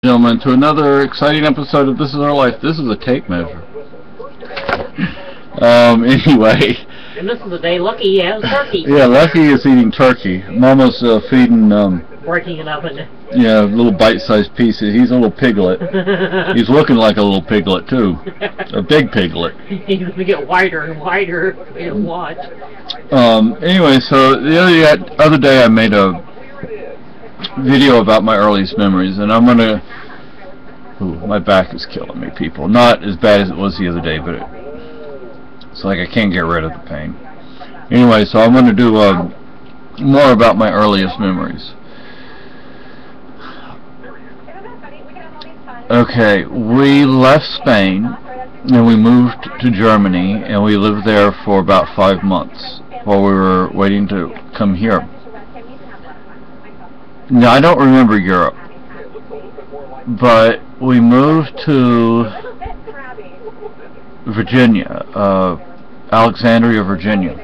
Gentlemen, to another exciting episode of This Is Our Life. This is a tape measure. Anyway. And this is the day Lucky has turkey. Yeah, Lucky is eating turkey. Mama's feeding, breaking it up into... yeah, little bite-sized pieces. He's a little piglet. He's looking like a little piglet, too. A big piglet. He's going to get wider and wider. Wait and watch. Anyway, so the other day I made a video about my earliest memories, and I'm gonna... Ooh, my back is killing me, people. Not as bad as it was the other day, but it's like I can't get rid of the pain. Anyway, so I'm gonna do more about my earliest memories. Okay, we left Spain and we moved to Germany, and we lived there for about 5 months while we were waiting to come here. Now, I don't remember Europe, but we moved to Virginia, Alexandria, Virginia.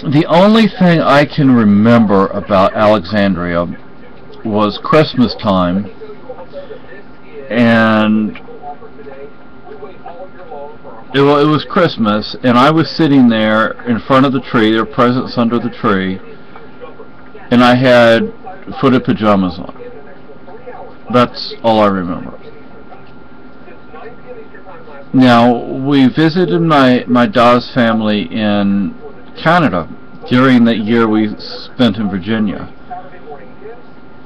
The only thing I can remember about Alexandria was Christmas time, and it was Christmas, and I was sitting there in front of the tree. There were presents under the tree, and I had footed pajamas on. That's all I remember. Now, we visited my Dawes family in Canada during that year we spent in Virginia.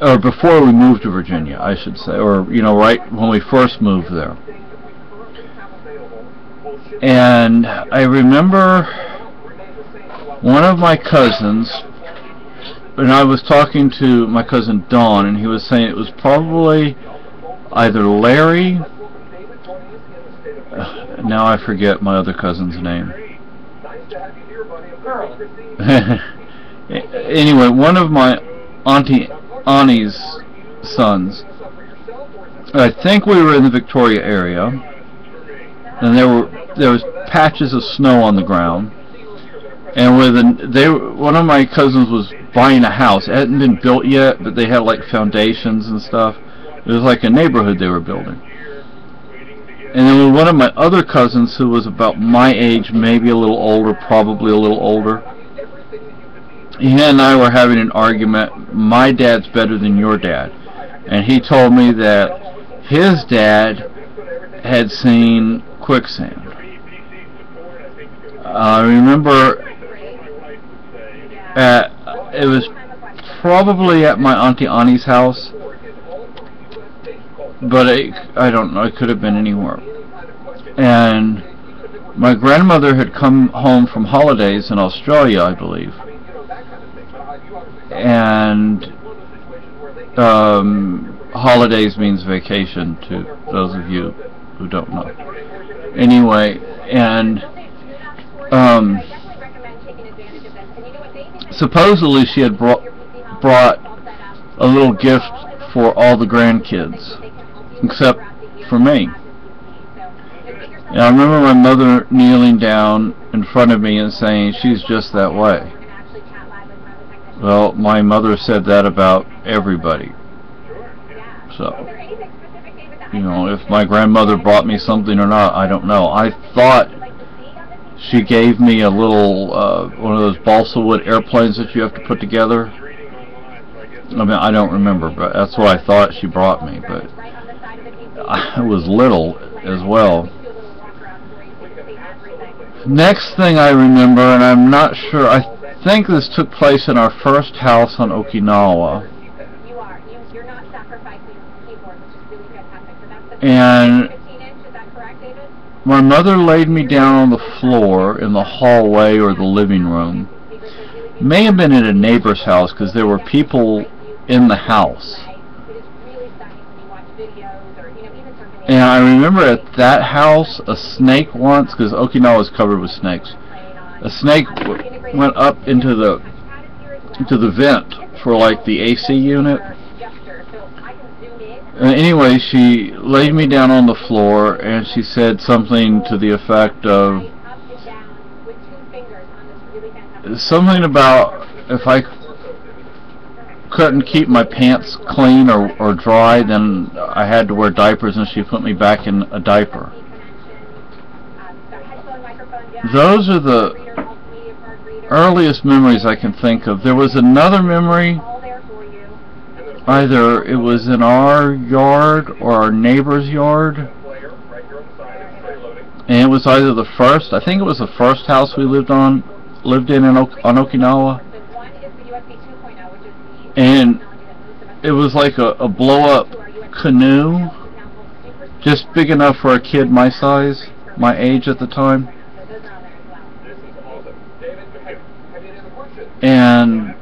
Or before we moved to Virginia, I should say. Or, you know, right when we first moved there. And I remember one of my cousins, and I was talking to my cousin Don, and he was saying it was probably either Larry, now I forget my other cousin's name. Anyway, one of my Auntie Annie's sons. I think we were in the Victoria area, and there was patches of snow on the ground. And one of my cousins was buying a house. It hadn't been built yet, but they had like foundations and stuff. It was like a neighborhood they were building. And then one of my other cousins, who was about my age, maybe a little older, probably a little older, he and I were having an argument. My dad's better than your dad. And he told me that his dad had seen quicksand. I remember it was probably at my Auntie Annie's house, but I don't know, it could have been anywhere. And my grandmother had come home from holidays in Australia, I believe. And holidays means vacation to those of you who don't know. Anyway, and supposedly she had brought a little gift for all the grandkids, except for me. And I remember my mother kneeling down in front of me and saying, "She's just that way." Well, my mother said that about everybody. So, you know, if my grandmother brought me something or not, I don't know. I thought she gave me a little, one of those balsa wood airplanes that you have to put together. I mean, I don't remember, but that's what I thought she brought me, but I was little as well. Next thing I remember, and I'm not sure, I think this took place in our first house on Okinawa. And my mother laid me down on the floor in the hallway or the living room. May have been at a neighbor's house because there were people in the house. And I remember at that house, a snake once, because Okinawa is covered with snakes, a snake went up into the vent for like the AC unit. Anyway, she laid me down on the floor and she said something to the effect of something about if I couldn't keep my pants clean or dry, then I had to wear diapers, and she put me back in a diaper. Those are the earliest memories I can think of. There was another memory, either it was in our yard or our neighbor's yard, and it was either the first, I think it was the first house we lived in on Okinawa, and it was like a blow-up canoe, just big enough for a kid my size, my age at the time, and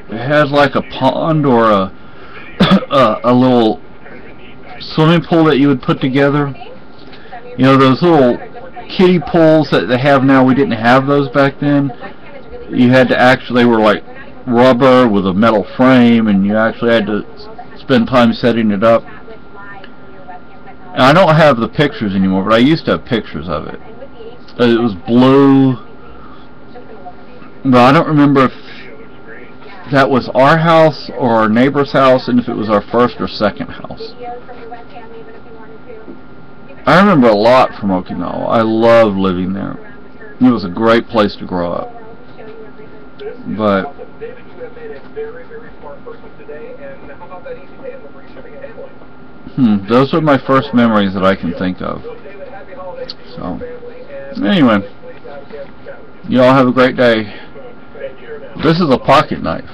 it had like a pond or a little swimming pool that you would put together. You know, those little kiddie pools that they have now, we didn't have those back then. You had to actually, they were like rubber with a metal frame, and you actually had to spend time setting it up. And I don't have the pictures anymore, but I used to have pictures of it. It was blue, but I don't remember if that was our house or our neighbor's house, and if it was our first or second house. I remember a lot from Okinawa. I loved living there. It was a great place to grow up. But those are my first memories that I can think of. So anyway, you all have a great day. This is a pocket knife.